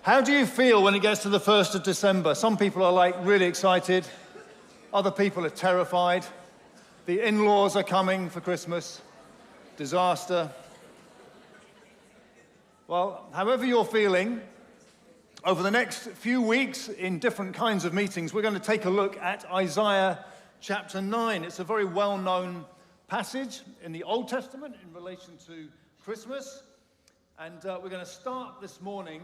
How do you feel when it gets to the 1st of December? Some people are like really excited. Other people are terrified. The in-laws are coming for Christmas. Disaster. Well, however you're feeling, over the next few weeks in different kinds of meetings, we're going to take a look at Isaiah chapter 9. It's a very well-known passage in the Old Testament in relation to Christmas. And we're going to start this morning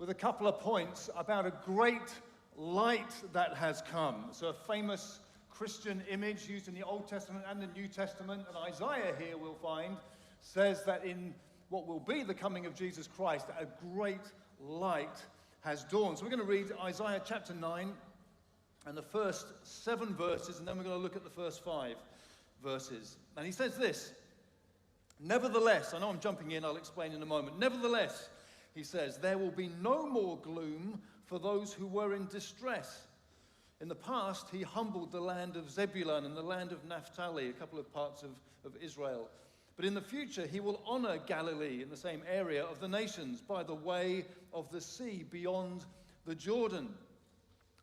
with a couple of points about a great light that has come. So a famous Christian image used in the Old Testament and the New Testament, and Isaiah here we'll find says that in what will be the coming of Jesus Christ, a great light has dawned. So we're going to read Isaiah chapter 9 and the first 7 verses, and then we're going to look at the first 5 verses. And he says this, nevertheless, I know I'm jumping in, I'll explain in a moment. Nevertheless, he says, there will be no more gloom for those who were in distress. In the past, he humbled the land of Zebulun and the land of Naphtali, a couple of parts of Israel. But in the future, he will honor Galilee in the same area of the nations by the way of the sea beyond the Jordan.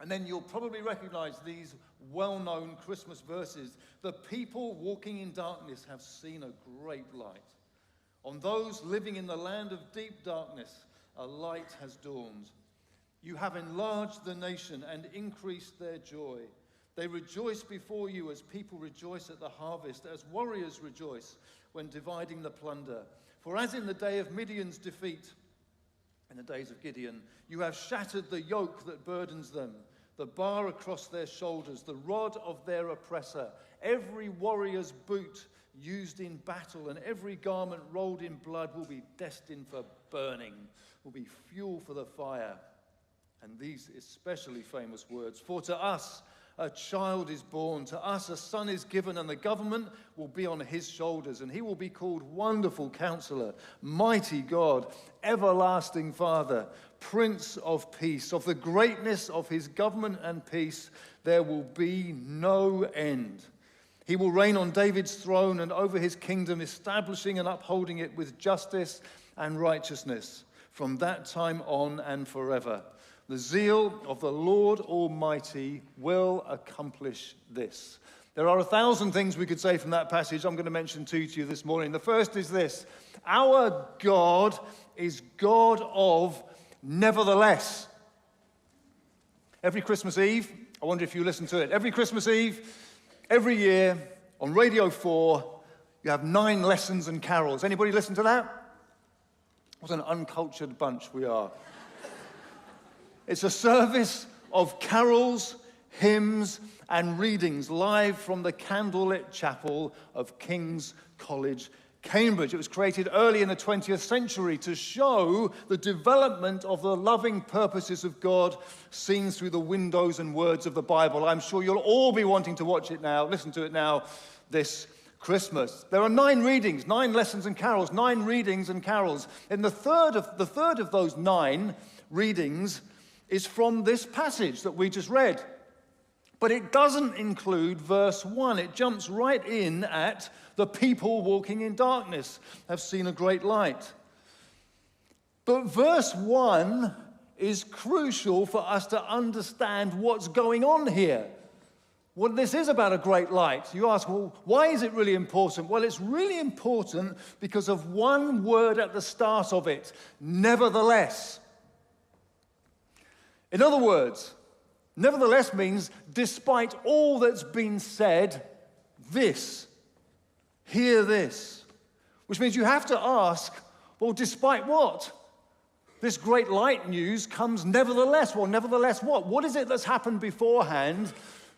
And then you'll probably recognize these well-known Christmas verses. The people walking in darkness have seen a great light. On those living in the land of deep darkness, a light has dawned. You have enlarged the nation and increased their joy. They rejoice before you as people rejoice at the harvest, as warriors rejoice when dividing the plunder. For as in the day of Midian's defeat, in the days of Gideon, you have shattered the yoke that burdens them, the bar across their shoulders, the rod of their oppressor, every warrior's boot used in battle, and every garment rolled in blood will be destined for burning, will be fuel for the fire. And these especially famous words, for to us a child is born, to us a son is given, and the government will be on his shoulders, and he will be called Wonderful Counselor, Mighty God, Everlasting Father, Prince of Peace. Of the greatness of his government and peace there will be no end. He will reign on David's throne and over his kingdom, establishing and upholding it with justice and righteousness from that time on and forever. The zeal of the Lord Almighty will accomplish this. There are 1,000 things we could say from that passage. I'm going to mention 2 to you this morning. The first is this. Our God is God of nevertheless. Every Christmas Eve, I wonder if you listen to it. Every Christmas Eve, every year, on Radio 4, you have 9 lessons and carols. Anybody listen to that? What an uncultured bunch we are. It's a service of carols, hymns, and readings live from the candlelit chapel of King's College, Cambridge. It was created early in the 20th century to show the development of the loving purposes of God seen through the windows and words of the Bible. I'm sure you'll all be wanting to watch it now, listen to it now this Christmas. There are 9 readings, 9 lessons and carols, 9 readings and carols. And the third of those 9 readings is from this passage that we just read. But it doesn't include verse 1. It jumps right in at the people walking in darkness have seen a great light. But verse 1 is crucial for us to understand what's going on here. Well, this is about a great light. You ask, well, why is it really important? Well, it's really important because of one word at the start of it, nevertheless. In other words, nevertheless means despite all that's been said, this, hear this. Which means you have to ask, well, despite what? This great light news comes nevertheless. Well, nevertheless what? What is it that's happened beforehand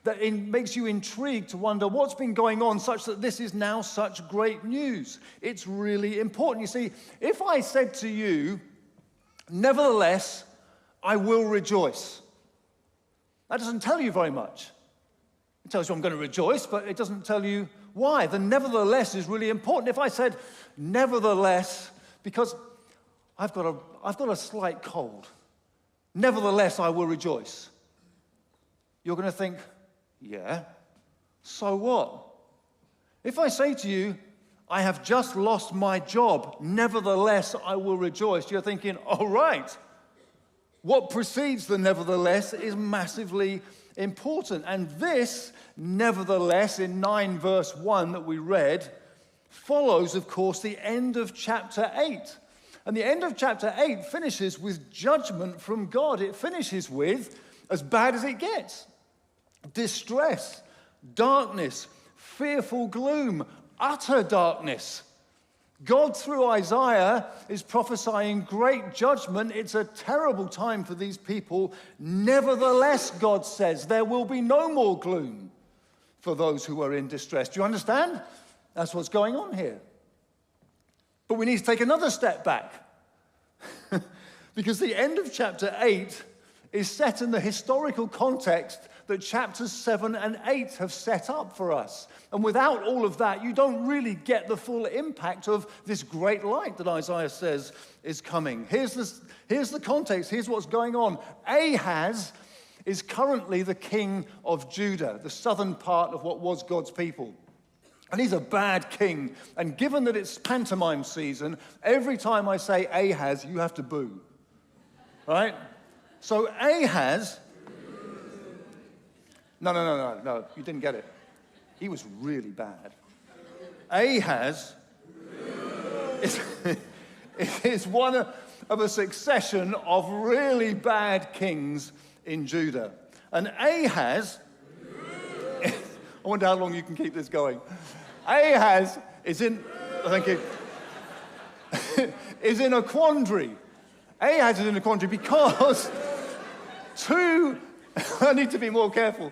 that makes you intrigued to wonder what's been going on such that this is now such great news? It's really important. You see, if I said to you, nevertheless, I will rejoice. That doesn't tell you very much. It tells you I'm going to rejoice, but it doesn't tell you why. The nevertheless is really important. If I said, nevertheless, because I've got a slight cold, nevertheless I will rejoice. You're going to think, yeah, so what? If I say to you, I have just lost my job, nevertheless I will rejoice, you're thinking, oh, right. What precedes the nevertheless is massively important. And this, nevertheless, in 9 verse 1 that we read, follows, of course, the end of chapter 8. And the end of chapter 8 finishes with judgment from God. It finishes with, as bad as it gets, distress, darkness, fearful gloom, utter darkness. God, through Isaiah, is prophesying great judgment. It's a terrible time for these people. Nevertheless, God says, there will be no more gloom for those who are in distress. Do you understand? That's what's going on here. But we need to take another step back. Because the end of chapter 8 is set in the historical context that chapters 7 and 8 have set up for us. And without all of that, you don't really get the full impact of this great light that Isaiah says is coming. Here's the context. Here's what's going on. Ahaz is currently the king of Judah, the southern part of what was God's people. And he's a bad king. And given that it's pantomime season, every time I say Ahaz, you have to boo. Right? So Ahaz... No, you didn't get it. He was really bad. Ahaz is one of a succession of really bad kings in Judah. And Ahaz, I wonder how long you can keep this going. Ahaz is in a quandary. Ahaz is in a quandary because I need to be more careful.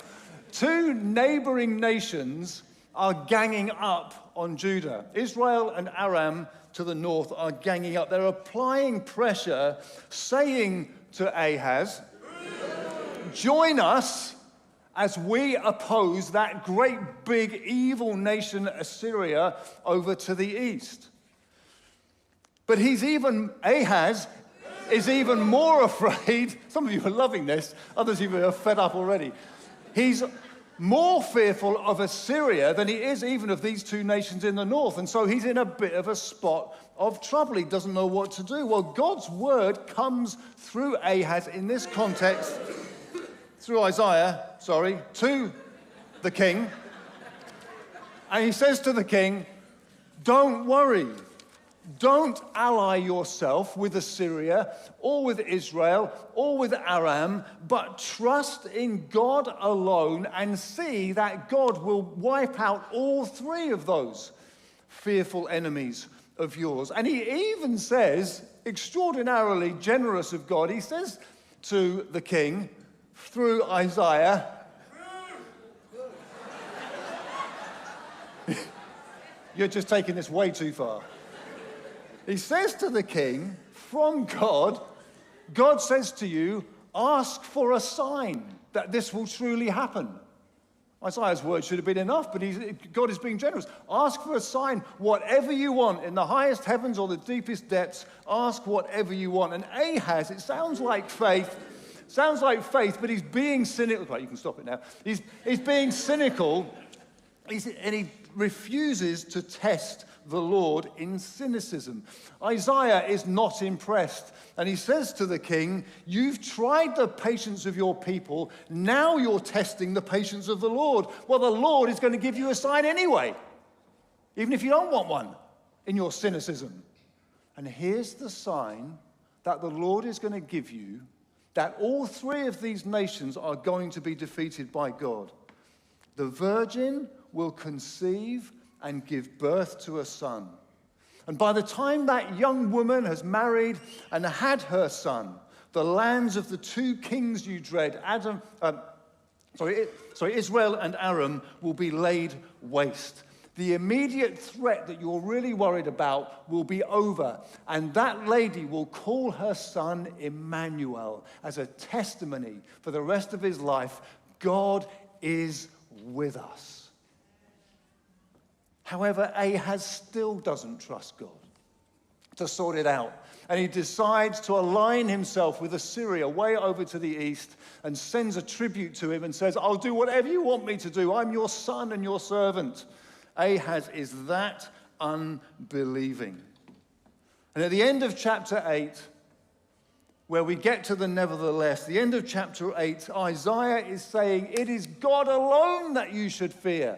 2 neighboring nations are ganging up on Judah. Israel and Aram to the north are ganging up. They're applying pressure, saying to Ahaz, join us as we oppose that great big evil nation Assyria over to the east. But Ahaz is even more afraid. Some of you are loving this. Others of you are fed up already. He's more fearful of Assyria than he is even of these 2 nations in the north. And so he's in a bit of a spot of trouble. He doesn't know what to do. Well, God's word comes through Ahaz in this context, through Isaiah, to the king. And he says to the king, don't worry. Don't ally yourself with Assyria or with Israel or with Aram, but trust in God alone and see that God will wipe out all 3 of those fearful enemies of yours. And he even says, extraordinarily generous of God, he says to the king through Isaiah, you're just taking this way too far. He says to the king, from God, God says to you, ask for a sign that this will truly happen. Isaiah's word should have been enough, but God is being generous. Ask for a sign, whatever you want, in the highest heavens or the deepest depths, ask whatever you want. And Ahaz, it sounds like faith, but he's being cynical. Right, you can stop it now. He's being cynical, and he refuses to test the Lord in cynicism. Isaiah is not impressed, and he says to the king, you've tried the patience of your people, now you're testing the patience of the Lord. Well, the Lord is going to give you a sign anyway, even if you don't want one, in your cynicism. And here's the sign that the Lord is going to give you, that all 3 of these nations are going to be defeated by God. The virgin will conceive and give birth to a son. And by the time that young woman has married and had her son, the lands of the 2 kings you dread, Israel and Aram, will be laid waste. The immediate threat that you're really worried about will be over, and that lady will call her son Emmanuel as a testimony for the rest of his life. God is with us. However, Ahaz still doesn't trust God to sort it out. And he decides to align himself with Assyria way over to the east and sends a tribute to him and says, I'll do whatever you want me to do. I'm your son and your servant. Ahaz is that unbelieving. And at the end of chapter 8, where we get to the nevertheless, the end of chapter 8, Isaiah is saying, it is God alone that you should fear,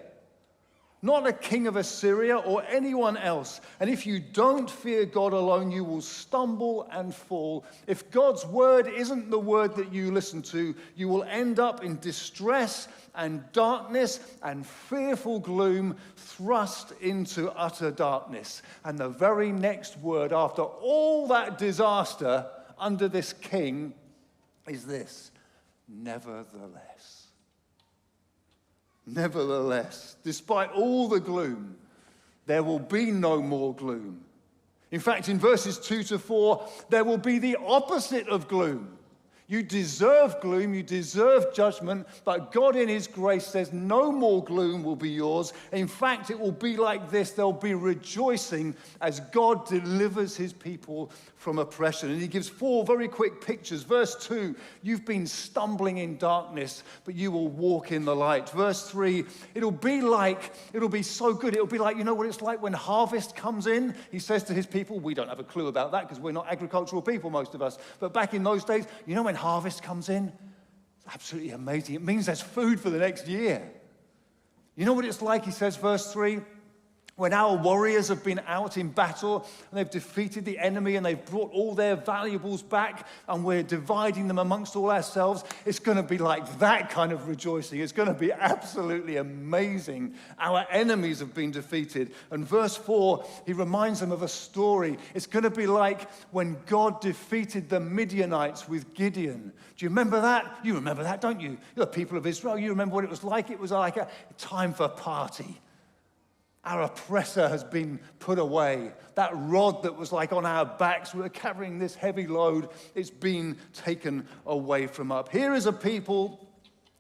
not a king of Assyria or anyone else. And if you don't fear God alone, you will stumble and fall. If God's word isn't the word that you listen to, you will end up in distress and darkness and fearful gloom, thrust into utter darkness. And the very next word after all that disaster under this king is this: nevertheless. Nevertheless, despite all the gloom, there will be no more gloom. In fact, in verses 2 to 4, there will be the opposite of gloom. You deserve gloom, you deserve judgment, but God in his grace says no more gloom will be yours. In fact, it will be like this. There'll be rejoicing as God delivers his people from oppression. And he gives 4 very quick pictures. Verse 2, you've been stumbling in darkness, but you will walk in the light. Verse 3, it'll be so good. It'll be like, you know what it's like when harvest comes in? He says to his people, we don't have a clue about that because we're not agricultural people, most of us. But back in those days, you know when harvest comes in? It's absolutely amazing. It means there's food for the next year. You know what it's like, he says, verse 3? When our warriors have been out in battle and they've defeated the enemy and they've brought all their valuables back and we're dividing them amongst all ourselves, it's going to be like that kind of rejoicing. It's going to be absolutely amazing. Our enemies have been defeated. And verse 4, he reminds them of a story. It's going to be like when God defeated the Midianites with Gideon. Do you remember that? You remember that, don't you? You're the people of Israel. You remember what it was like? It was like a time for a party. Our oppressor has been put away. That rod that was like on our backs, we were carrying this heavy load, it's been taken away from us. Here is a people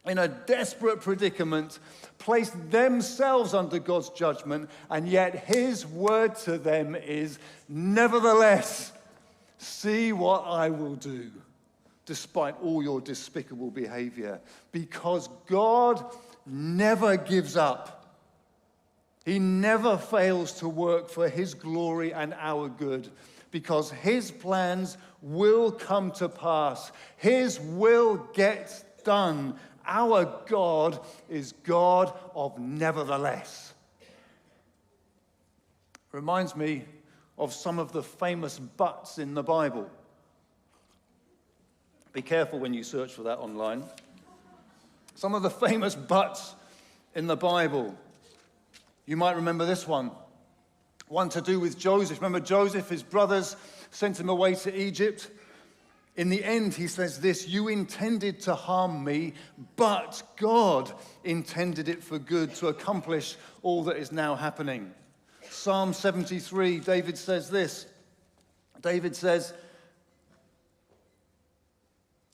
in a desperate predicament, placed themselves under God's judgment, and yet his word to them is, nevertheless, see what I will do, despite all your despicable behavior. Because God never gives up. He never fails to work for his glory and our good, because his plans will come to pass. His will get done. Our God is God of nevertheless. Reminds me of some of the famous buts in the Bible. Be careful when you search for that online. Some of the famous buts in the Bible. You might remember this one to do with Joseph. Remember Joseph, his brothers sent him away to Egypt. In the end, he says this, you intended to harm me, but God intended it for good to accomplish all that is now happening. Psalm 73, David says this. David says,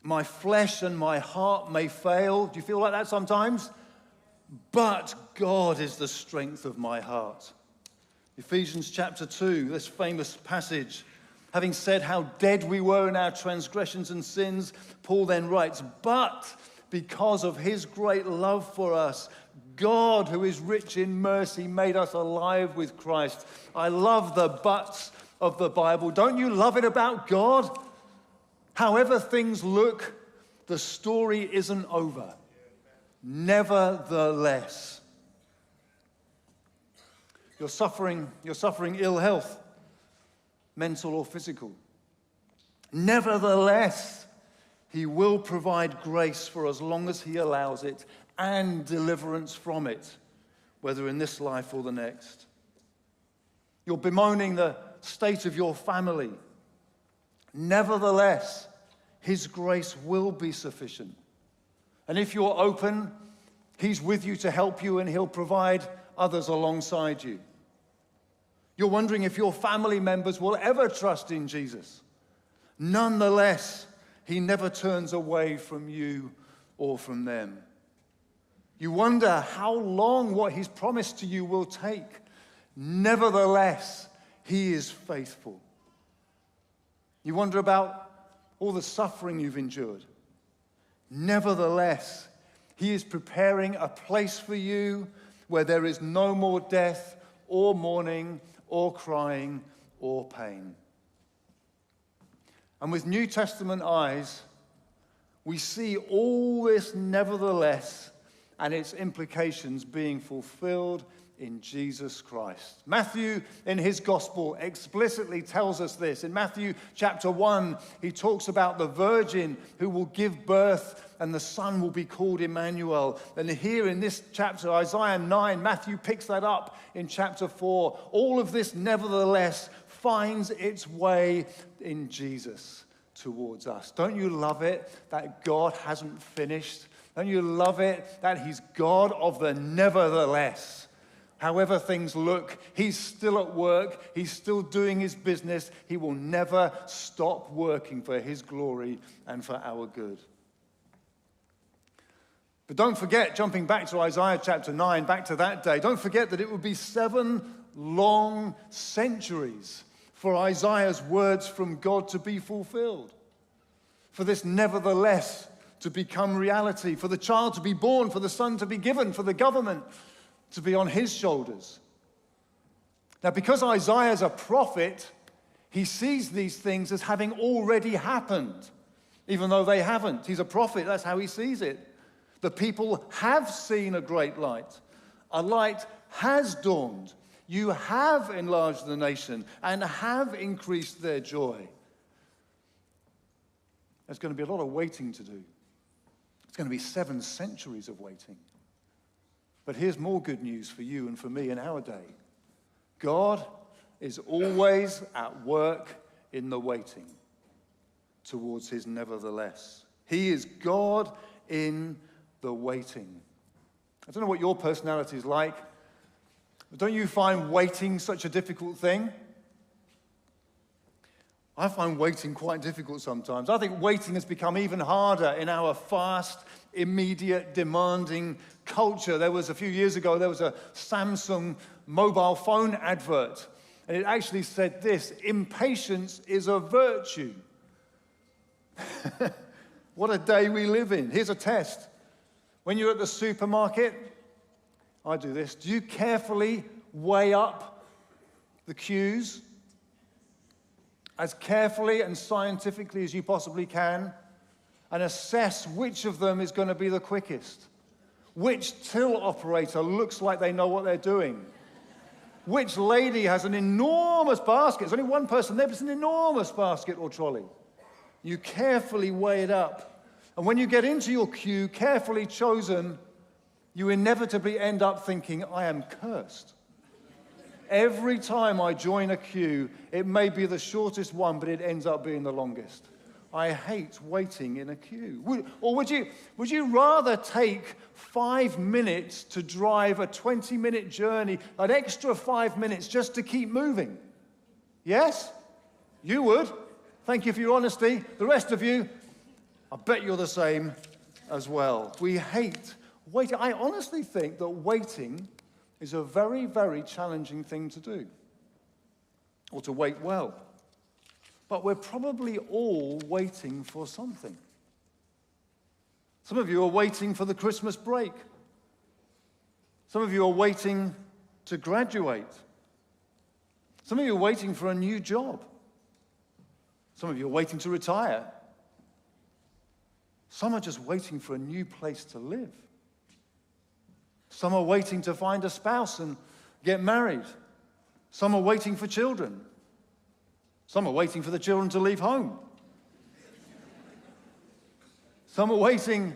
my flesh and my heart may fail. Do you feel like that sometimes? But God is the strength of my heart. Ephesians chapter 2, this famous passage. Having said how dead we were in our transgressions and sins, Paul then writes, but because of his great love for us, God, who is rich in mercy, made us alive with Christ. I love the buts of the Bible. Don't you love it about God? However things look, the story isn't over. Nevertheless, you're suffering ill health, mental or physical. Nevertheless, he will provide grace for as long as he allows it and deliverance from it, whether in this life or the next. You're bemoaning the state of your family. Nevertheless, his grace will be sufficient. And if you're open, he's with you to help you and he'll provide others alongside you. You're wondering if your family members will ever trust in Jesus. Nonetheless, he never turns away from you or from them. You wonder how long what he's promised to you will take. Nevertheless, he is faithful. You wonder about all the suffering you've endured. Nevertheless, he is preparing a place for you where there is no more death or mourning or crying or pain. And with New Testament eyes, we see all this nevertheless and its implications being fulfilled in Jesus Christ. Matthew, in his gospel, explicitly tells us this. In Matthew chapter 1, he talks about the virgin who will give birth and the son will be called Emmanuel. And here in this chapter, Isaiah 9, Matthew picks that up in chapter 4. All of this, nevertheless, finds its way in Jesus towards us. Don't you love it that God hasn't finished? Don't you love it that he's God of the nevertheless? However things look, he's still at work. He's still doing his business. He will never stop working for his glory and for our good. But don't forget, jumping back to Isaiah chapter 9, back to that day, don't forget that it would be 7 long centuries for Isaiah's words from God to be fulfilled, for this nevertheless to become reality, for the child to be born, for the son to be given, for the government to be on his shoulders. Now, because Isaiah is a prophet, he sees these things as having already happened, even though they haven't. He's a prophet, that's how he sees it. The people have seen a great light. A light has dawned. You have enlarged the nation and have increased their joy. There's going to be a lot of waiting to do. It's going to be 7 centuries of waiting. But here's more good news for you and for me in our day. God is always at work in the waiting towards his nevertheless. He is God in the waiting. I don't know what your personality is like, but don't you find waiting such a difficult thing? I find waiting quite difficult sometimes. I think waiting has become even harder in our fast, immediate, demanding culture. A few years ago, there was a Samsung mobile phone advert, and it actually said this: impatience is a virtue. What a day we live in. Here's a test. When you're at the supermarket, I do this. Do you carefully weigh up the queues as carefully and scientifically as you possibly can and assess which of them is going to be the quickest? Which till operator looks like they know what they're doing? Which lady has an enormous basket? There's only one person there, but it's an enormous basket or trolley. You carefully weigh it up. And when you get into your queue, carefully chosen, you inevitably end up thinking, I am cursed. Every time I join a queue, it may be the shortest one, but it ends up being the longest. I hate waiting in a queue. Would you rather take 5 minutes to drive a 20-minute journey, an extra 5 minutes just to keep moving? Yes? You would. Thank you for your honesty. The rest of you, I bet you're the same as well. We hate waiting. I honestly think that waiting is a very, very challenging thing to do, or to wait well. But we're probably all waiting for something. Some of you are waiting for the Christmas break. Some of you are waiting to graduate. Some of you are waiting for a new job. Some of you are waiting to retire. Some are just waiting for a new place to live. Some are waiting to find a spouse and get married. Some are waiting for children. Some are waiting for the children to leave home. Some are waiting,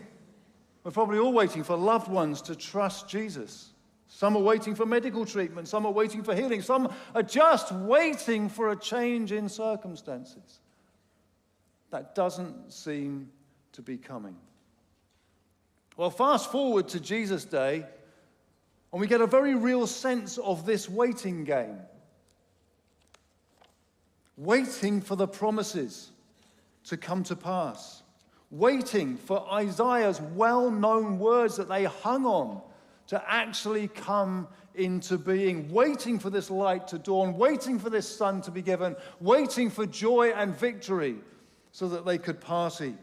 we're probably all waiting for loved ones to trust Jesus. Some are waiting for medical treatment. Some are waiting for healing. Some are just waiting for a change in circumstances. That doesn't seem to be coming. Well, fast forward to Jesus' day, and we get a very real sense of this waiting game. Waiting for the promises to come to pass. Waiting for Isaiah's well-known words that they hung on to actually come into being. Waiting for this light to dawn. Waiting for this son to be given. Waiting for joy and victory so that they could party.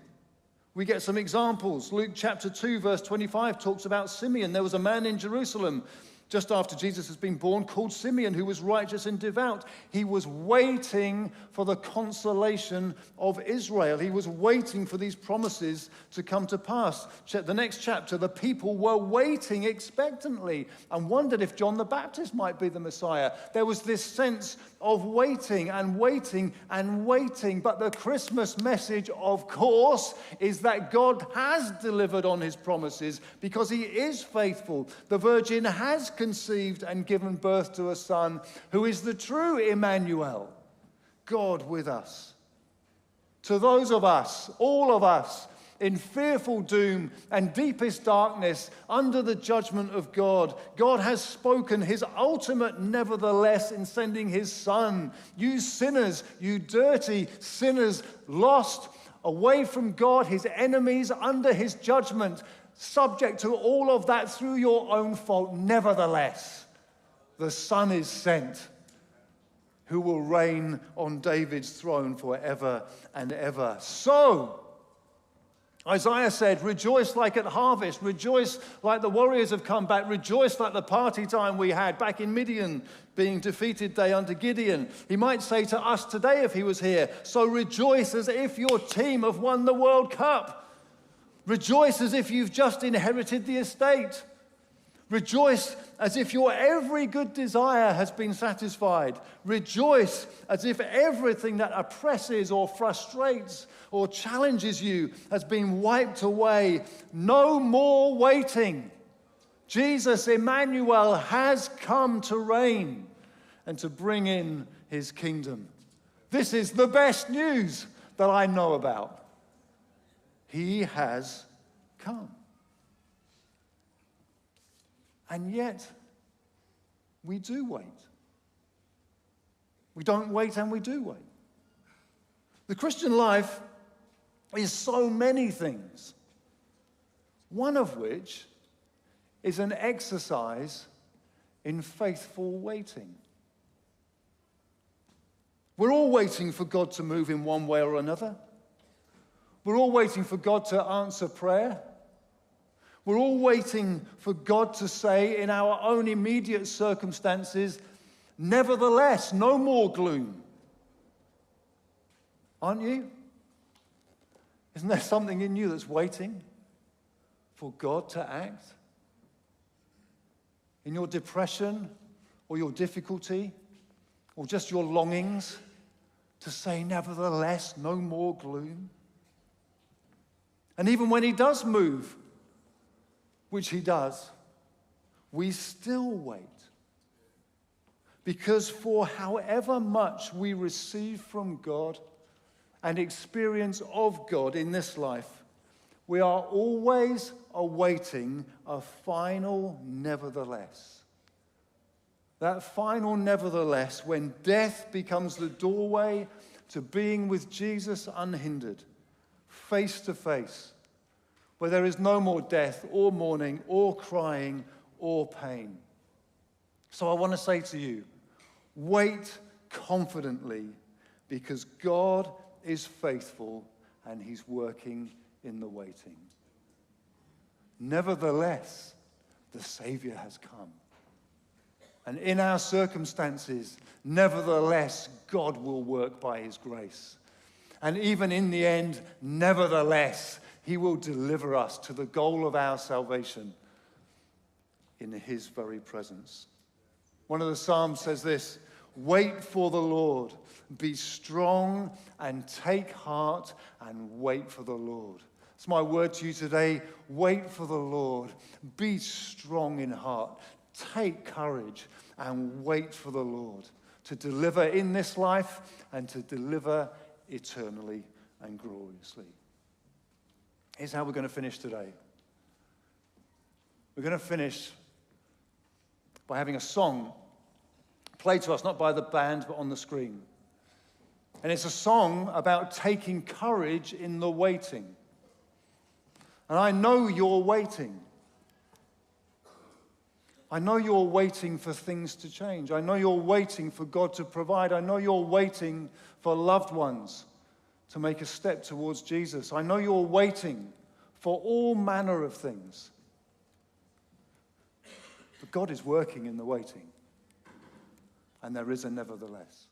We get some examples. Luke chapter 2, verse 25 talks about Simeon. There was a man in Jerusalem just after Jesus has been born, called Simeon, who was righteous and devout. He was waiting for the consolation of Israel. He was waiting for these promises to come to pass. The next chapter, the people were waiting expectantly and wondered if John the Baptist might be the Messiah. There was this sense of waiting and waiting and waiting. But the Christmas message, of course, is that God has delivered on his promises because he is faithful. The Virgin has conceived and given birth to a son who is the true Emmanuel, God with us. To those of us, all of us, in fearful doom and deepest darkness under the judgment of God, God has spoken his ultimate nevertheless in sending his son. You sinners, you dirty sinners, lost, away from God, his enemies, under his judgment, subject to all of that through your own fault. Nevertheless, the Son is sent, who will reign on David's throne forever and ever. So, Isaiah said, rejoice like at harvest, rejoice like the warriors have come back, rejoice like the party time we had back in Midian, being defeated day under Gideon. He might say to us today if he was here, so rejoice as if your team have won the World Cup. Rejoice as if you've just inherited the estate. Rejoice as if your every good desire has been satisfied. Rejoice as if everything that oppresses or frustrates or challenges you has been wiped away. No more waiting. Jesus, Emmanuel, has come to reign and to bring in his kingdom. This is the best news that I know about. He has come. And yet, we do wait. We don't wait and we do wait. The Christian life is so many things, one of which is an exercise in faithful waiting. We're all waiting for God to move in one way or another. We're all waiting for God to answer prayer. We're all waiting for God to say in our own immediate circumstances, nevertheless, no more gloom. Aren't you? Isn't there something in you that's waiting for God to act? In your depression or your difficulty or just your longings to say, nevertheless, no more gloom. And even when he does move, which he does, we still wait. Because for however much we receive from God and experience of God in this life, we are always awaiting a final nevertheless. That final nevertheless, when death becomes the doorway to being with Jesus unhindered, face to face, where there is no more death or mourning or crying or pain. So I want to say to you, wait confidently because God is faithful and he's working in the waiting. Nevertheless, the Savior has come. And in our circumstances, nevertheless, God will work by his grace. And even in the end, nevertheless, he will deliver us to the goal of our salvation in his very presence. One of the Psalms says this, wait for the Lord, be strong and take heart and wait for the Lord. It's my word to you today, wait for the Lord, be strong in heart, take courage and wait for the Lord to deliver in this life and to deliver eternally and gloriously. Here's how we're going to finish today. We're going to finish by having a song played to us, not by the band, but on the screen. And it's a song about taking courage in the waiting. And I know you're waiting. I know you're waiting for things to change. I know you're waiting for God to provide. I know you're waiting for loved ones to make a step towards Jesus. I know you're waiting for all manner of things. But God is working in the waiting. And there is a nevertheless.